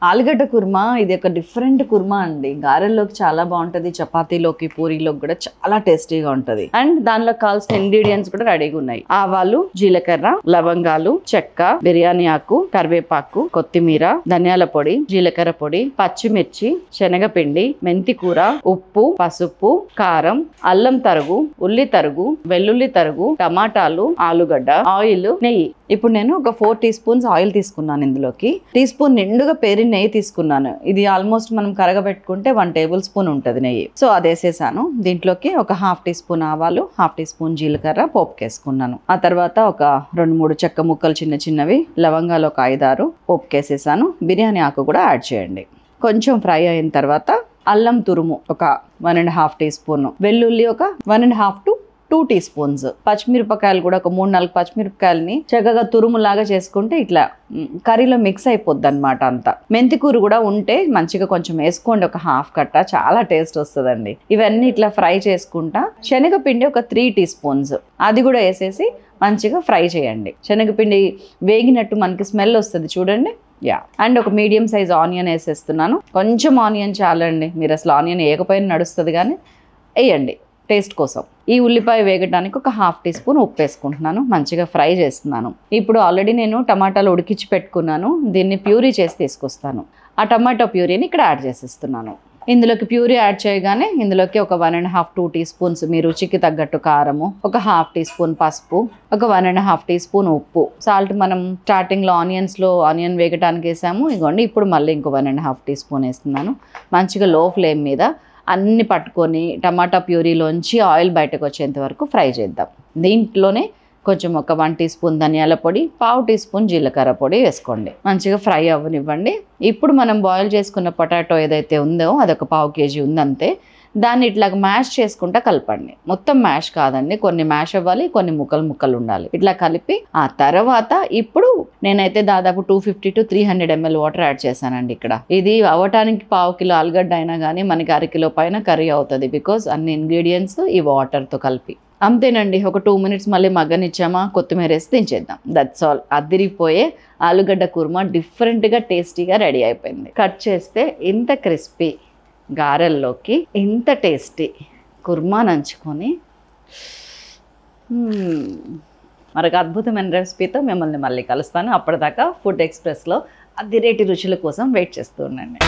ఆలుగడ్డ కుర్మా ఇది ఒక డిఫరెంట్ కుర్మా అండి. గారెల్లోకి చాలా బాగుంటది, చపాతీలోకి పూరీలోకి కూడా చాలా టేస్టీగా ఉంటది. అండ్ దానిలో కావాల్సిన ఇంగ్రీడియంట్స్ కూడా రెడీగా ఉన్నాయి. ఆవాలు, జీలకర్ర, లవంగాలు, చెక్క, బిర్యానీ ఆకు, కరివేపాకు, కొత్తిమీర, ధనియాల పొడి, జీలకర్ర పొడి, పచ్చిమిర్చి, శనగపిండి, మెంతి కూర, ఉప్పు, పసుపు, కారం, అల్లం తరుగు, ఉల్లి తరుగు, వెల్లుల్లి తరుగు, టమాటాలు, ఆలుగడ్డ, ఆయిల్, నెయ్యి. ఇప్పుడు నేను ఒక 4 టీ స్పూన్స్ ఆయిల్ తీసుకున్నాను. ఇందులోకి టీ స్పూన్ నిండుగా పేరి నెయ్యి తీసుకున్నాను. ఇది ఆల్మోస్ట్ మనం కరగబెట్టుకుంటే 1 టేబుల్ స్పూన్ ఉంటుంది నెయ్యి. సో అది వేసేసాను. దీంట్లోకి ఒక 1/2 టీ స్పూన్ ఆవాలు, 1/2 టీ స్పూన్ జీలకర్ర పోపుకేసుకున్నాను. ఆ తర్వాత ఒక 2-3 చెక్క ముక్కలు చిన్న చిన్నవి, లవంగాలు ఒక 5-6 పోపుకేసేసాను. బిర్యానీ ఆకు కూడా యాడ్ చేయండి. కొంచెం ఫ్రై అయిన తర్వాత అల్లం తురుము ఒక 1.5 టీ స్పూన్, వెల్లుల్లి ఒక 1.5 to 2 టీ స్పూన్స్, పచ్చిమిరపకాయలు కూడా ఒక 3-4 పచ్చిమిరపకాయలని చక్కగా తురుములాగా చేసుకుంటే ఇట్లా కర్రీలో మిక్స్ అయిపోద్ది అనమాట అంతా. మెంతికూర కూడా ఉంటే మంచిగా కొంచెం వేసుకోండి, ఒక 1/2 కట్ట, చాలా టేస్ట్ వస్తుందండి. ఇవన్నీ ఇట్లా ఫ్రై చేసుకుంటా. శనగపిండి ఒక 3 టీ స్పూన్స్ అది కూడా వేసేసి మంచిగా ఫ్రై చేయండి. శనగపిండి వేగినట్టు మనకి స్మెల్ వస్తుంది చూడండి. అండ్ ఒక మీడియం సైజ్ ఆనియన్ వేసేస్తున్నాను. కొంచెం ఆనియన్ చాలండి, మీరు అసలు ఆనియన్ వేయకపోయినా నడుస్తుంది కానీ వేయండి టేస్ట్ కోసం. ఈ ఉల్లిపాయ వేగడానికి ఒక 1/2 టీ స్పూన్ ఉప్పు వేసుకుంటున్నాను. మంచిగా ఫ్రై చేస్తున్నాను. ఇప్పుడు ఆల్రెడీ నేను టమాటాలు ఉడికించి పెట్టుకున్నాను. దీన్ని ప్యూరీ చేసి తీసుకొస్తాను. ఆ టమాటో ప్యూరీని ఇక్కడ యాడ్ చేసేస్తున్నాను. ఇందులోకి ప్యూరీ యాడ్ చేయగానే ఇందులోకి ఒక 1.5-2 టీ స్పూన్స్ మీ రుచికి తగ్గట్టు కారము, ఒక 1/2 టీ స్పూన్ పసుపు, ఒక 1.5 టీ స్పూన్ ఉప్పు, సాల్ట్ మనం స్టార్టింగ్లో ఆనియన్ వేగటానికి వేసాము. ఇదిగోండి ఇప్పుడు మళ్ళీ ఇంకో 1.5 టీ స్పూన్ వేస్తున్నాను. మంచిగా లో ఫ్లేమ్ మీద అన్ని పట్టుకొని టమాటా ప్యూరీలోంచి ఆయిల్ బయటకు వచ్చేంత వరకు ఫ్రై చేద్దాం. దీంట్లోనే కొంచెం ఒక 1 టీ స్పూన్ ధనియాల పొడి, 1/2 టీ స్పూన్ జీలకర్ర పొడి వేసుకోండి. మంచిగా ఫ్రై అవ్వనివ్వండి. ఇప్పుడు మనం బాయిల్ చేసుకున్న పొటాటో ఏదైతే ఉందో అదొక 1/2 కేజీ ఉందంతే. దాన్ని ఇట్లా మ్యాష్ చేసుకుంటా కలపండి. మొత్తం మ్యాష్ కాదండి, కొన్ని మ్యాష్ అవ్వాలి, కొన్ని ముక్కలు ఉండాలి. ఇట్లా కలిపి ఆ తర్వాత ఇప్పుడు నేనైతే దాదాపు 250 to 300 ml వాటర్ యాడ్ చేశానండి. ఇక్కడ ఇది అవ్వటానికి 1/2 కిలో ఆలుగడ్డ అయినా కానీ మనకి 1/2 కిలో పైన కర్రీ అవుతుంది. బికాజ్ అన్ని ఇంగ్రీడియంట్స్ ఈ వాటర్తో కలిపి. అంతేనండి, ఒక 2 minutes మళ్ళీ మగ్గనిచ్చామా, కొత్తిమీర వేసి దించేద్దాం. That's all. అదిరిపోయే ఆలుగడ్డ కుర్మా డిఫరెంట్గా టేస్టీగా రెడీ అయిపోయింది. కట్ చేస్తే ఇంత క్రిస్పీ గారెల్లోకి ఇంత టేస్టీ కుర్మా నంచుకొని మరొక అద్భుతమైన రెసిపీతో మిమ్మల్ని మళ్ళీ కలుస్తాను. అప్పటిదాకా ఫుడ్ ఎక్స్ప్రెస్లో అదిరేటి రుచుల కోసం వెయిట్ చేస్తూ ఉండండి.